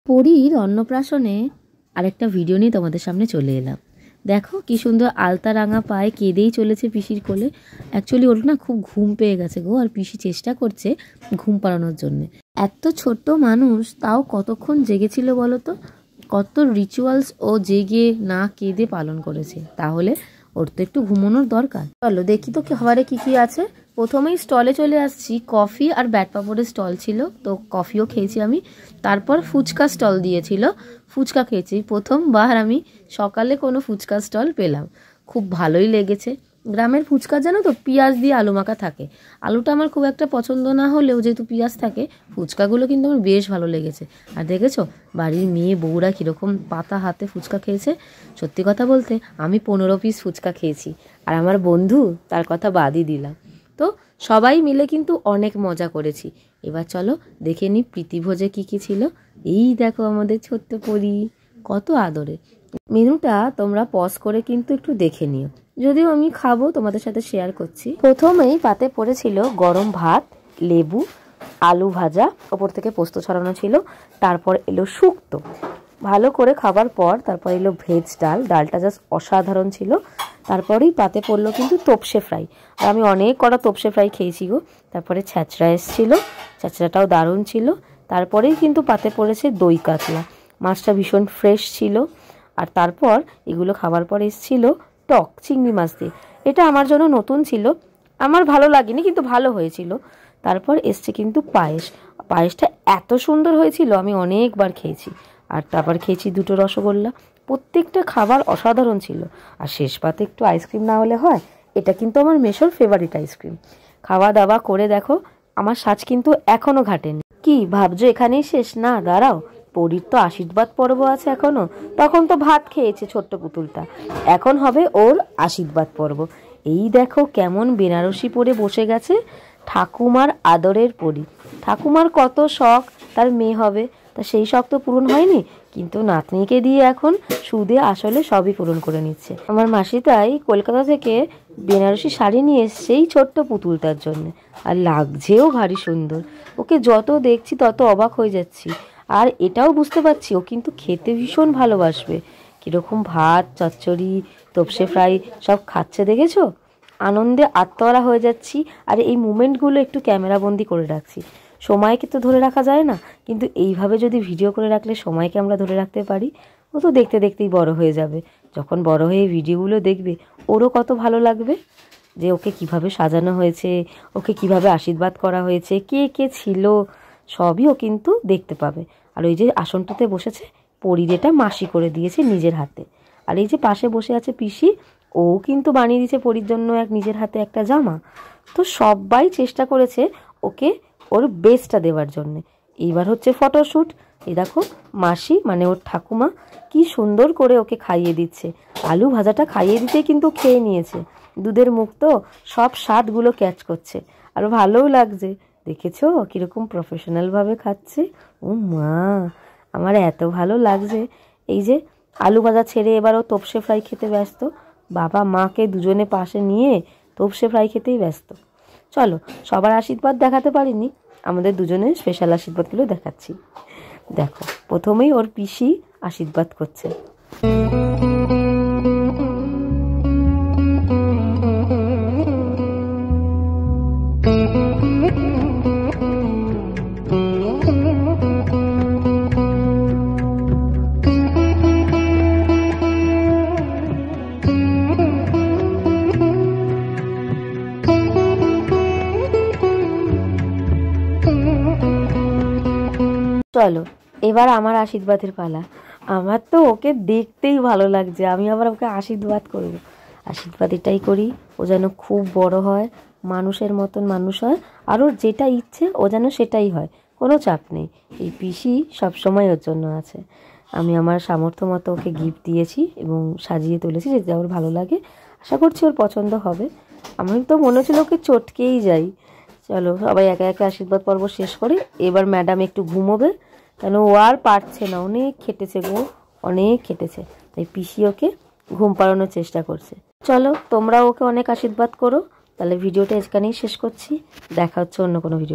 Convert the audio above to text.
পরীর অন্নপ্রাশনে আরেকটা ভিডিও নিয়ে তোমাদের সামনে চলে এলাম। দেখো কি সুন্দর আলতা রাঙা পায়ে কেঁদেই চলেছে পিসির কোলে। অ্যাকচুয়ালি ওর না খুব ঘুম পেয়ে গেছে গো, আর পিসি চেষ্টা করছে ঘুম পাড়ানোর জন্যে। এত ছোট্ট মানুষ তাও কতক্ষণ জেগেছিল বলো তো, কত রিচুয়ালস ও জেগে না কেঁদে পালন করেছে। তাহলে ওর তো একটু ঘুমানোর দরকার। চলো দেখি তো খাবারে কি কি আছে। প্রথমেই স্টলে চলে আসছি, কফি আর ব্যাট পাপড়ের স্টল ছিল, তো কফিও খেয়েছি আমি। তারপর ফুচকা স্টল দিয়েছিল, ফুচকা খেয়েছি। প্রথমবার আমি সকালে কোনো ফুচকা স্টল পেলাম, খুব ভালোই লেগেছে। গ্রামের ফুচকা জানো তো পেঁয়াজ দিয়ে আলু মাখা থাকে। আলুটা আমার খুব একটা পছন্দ না হলেও যেহেতু পেঁয়াজ থাকে, ফুচকাগুলো কিন্তু আমার বেশ ভালো লেগেছে। আর দেখেছো বাড়ির মেয়ে বউরা কীরকম পাতা হাতে ফুচকা খেয়েছে। সত্যি কথা বলতে আমি 15 পিস ফুচকা খেয়েছি, আর আমার বন্ধু তার কথা বাদই দিলাম। তো সবাই মিলে কিন্তু অনেক মজা করেছি। এবার চলো দেখে নিই প্রীতিভোজে কী কী ছিল। এই দেখো আমাদের ছোট্ট পরী, কত আদরে। মেনুটা তোমরা পজ করে কিন্তু একটু দেখে নিও, যদিও আমি খাবো তোমাদের সাথে শেয়ার করছি। প্রথমেই পাতে পড়েছিল গরম ভাত, লেবু, আলু ভাজা, ওপর থেকে পোস্ত ছড়ানো ছিল। তারপর এলো শুক্তো, ভালো করে খাবার পর তারপর এলো ভেজ ডাল, ডালটা জাস্ট অসাধারণ ছিল। তারপরেই পাতে পড়লো কিন্তু তোপসে ফ্রাই, আর আমি অনেক কটা তোপসে ফ্রাই খেয়েছি গো। তারপরে ছ্যাঁচড়া এসেছিল, ছ্যাঁচড়াটাও দারুণ ছিল। তারপরেই কিন্তু পাতে পড়েছে দই কাতলা, মাছটা ভীষণ ফ্রেশ ছিল। আর তারপর এগুলো খাবার পর এসেছিল টক চিংড়ি মাছ দিয়ে, এটা আমার জন্য নতুন ছিল, আমার ভালো লাগেনি কিন্তু ভালো হয়েছিল। তারপর এসছে কিন্তু পায়েস, পায়েসটা এত সুন্দর হয়েছিল আমি অনেকবার খেয়েছি। আর তারপর খেয়েছি 2টো রসগোল্লা, প্রত্যেকটা খাবার অসাধারণ ছিল। আর শেষ পাতে একটু আইসক্রিম না হলে হয়, এটা কিন্তু আমার মেশোর ফেভারিট আইসক্রিম। খাওয়া দাওয়া করে দেখো আমার সাজ কিন্তু এখনও ঘাটেনি। কি ভাবছো এখানেই শেষ? না, দাঁড়াও, পরীর তো আশীর্বাদ পর্ব আছে এখনো। তখন তো ভাত খেয়েছে ছোট্ট পুতুলটা, এখন হবে ওর আশীর্বাদ পর্ব। এই দেখো কেমন বেনারসি পরে বসে গেছে, ঠাকুমার আদরের পরী। ঠাকুমার কত শখ তার মেয়ে হবে, তা সেই শখ তো পূরণ হয়নি, কিন্তু নাতনিকে দিয়ে এখন সুদে আসলে সবই পূরণ করে নিচ্ছে। আমার মাসি তাই কলকাতা থেকে বেনারসি শাড়ি নিয়ে এসছে এই ছোট্ট পুতুলটার জন্য, আর লাগছেও ভারী সুন্দর। ওকে যত দেখছি তত অবাক হয়ে যাচ্ছি। আর এটাও বুঝতে পারছি ও কিন্তু খেতে ভীষণ ভালোবাসবে। কীরকম ভাত, চচ্চড়ি, তোপসে ফ্রাই সব খাচ্ছে দেখেছো? আনন্দে আত্মহারা হয়ে যাচ্ছি। আর এই মুমেন্টগুলো একটু ক্যামেরাবন্দি করে রাখছি। সময়কে তো ধরে রাখা যায় না, কিন্তু এইভাবে যদি ভিডিও করে রাখলে সময়কে আমরা ধরে রাখতে পারি। ও তো দেখতে দেখতেই বড় হয়ে যাবে, যখন বড় হয়ে ভিডিওগুলো দেখবে ওরও কত ভালো লাগবে যে ওকে কিভাবে সাজানো হয়েছে, ওকে কিভাবে আশীর্বাদ করা হয়েছে, কে কে ছিল, সবই ও কিন্তু দেখতে পাবে। আর ওই যে আসনটাতে বসেছে পরী, যেটা মাসি করে দিয়েছে নিজের হাতে। আর এই যে পাশে বসে আছে পিসি, ও কিন্তু বানিয়ে দিয়েছে পরীর জন্য নিজের হাতে একটা জামা। তো সবাই চেষ্টা করেছে ওকে ওর বেস্টটা দেওয়ার জন্যে। এইবার হচ্ছে ফটোশ্যুট। এই দেখো মাসি মানে ওর ঠাকুমা কি সুন্দর করে ওকে খাইয়ে দিচ্ছে। আলু ভাজাটা খাইয়ে দিতে কিন্তু খেয়ে নিয়েছে, দুধের মুখ তো সব স্বাদগুলো ক্যাচ করছে। আর ভালোও লাগছে, দেখেছো কীরকম প্রফেশনালভাবে খাচ্ছে। ও মা, আমার এত ভালো লাগছে। এই যে আলু ভাজা ছেড়ে এবার ও তোপসে ফ্রাই খেতে ব্যস্ত। বাবা মাকে দুজনে পাশে নিয়ে তোপসে ফ্রাই খেতেই ব্যস্ত। চলো সবার আশীর্বাদ দেখাতে পারিনি, আমাদের দুজনের স্পেশাল আশীর্বাদগুলো দেখাচ্ছি। দেখো প্রথমেই ওর পিসি আশীর্বাদ করছে। চলো এবার আমার আশীর্বাদের পালা। আমার তো ওকে দেখতেই ভালো লাগছে, আমি আবার ওকে আশীর্বাদ করবো। আশীর্বাদ এটাই করি ও যেন খুব বড় হয়, মানুষের মতন মানুষ হয়, আর ওর যেটা ইচ্ছে ও যেন সেটাই হয়, কোনো চাপ নেই। এই পিসি সবসময় ওর জন্য আছে। আমি আমার সামর্থ্য মতো ওকে গিফট দিয়েছি এবং সাজিয়ে তুলেছি, যেটা ওর ভালো লাগে। আশা করছি ওর পছন্দ হবে। আমার তো মনে হচ্ছিল ওকে চটকেই যাই। চলো সবাই একে একে আশীর্বাদ পর্ব শেষ করে এবার ম্যাডাম একটু ঘুমোবে, কেন ও আর পারছে না, অনেক খেটেছে গো, অনেক খেটেছে। তাই পিসি ওকে ঘুম পাড়ানোর চেষ্টা করছে। চলো তোমরাও ওকে অনেক আশীর্বাদ করো। তাহলে ভিডিওটা এখানেই শেষ করছি, দেখা হচ্ছে অন্য কোনো ভিডিও।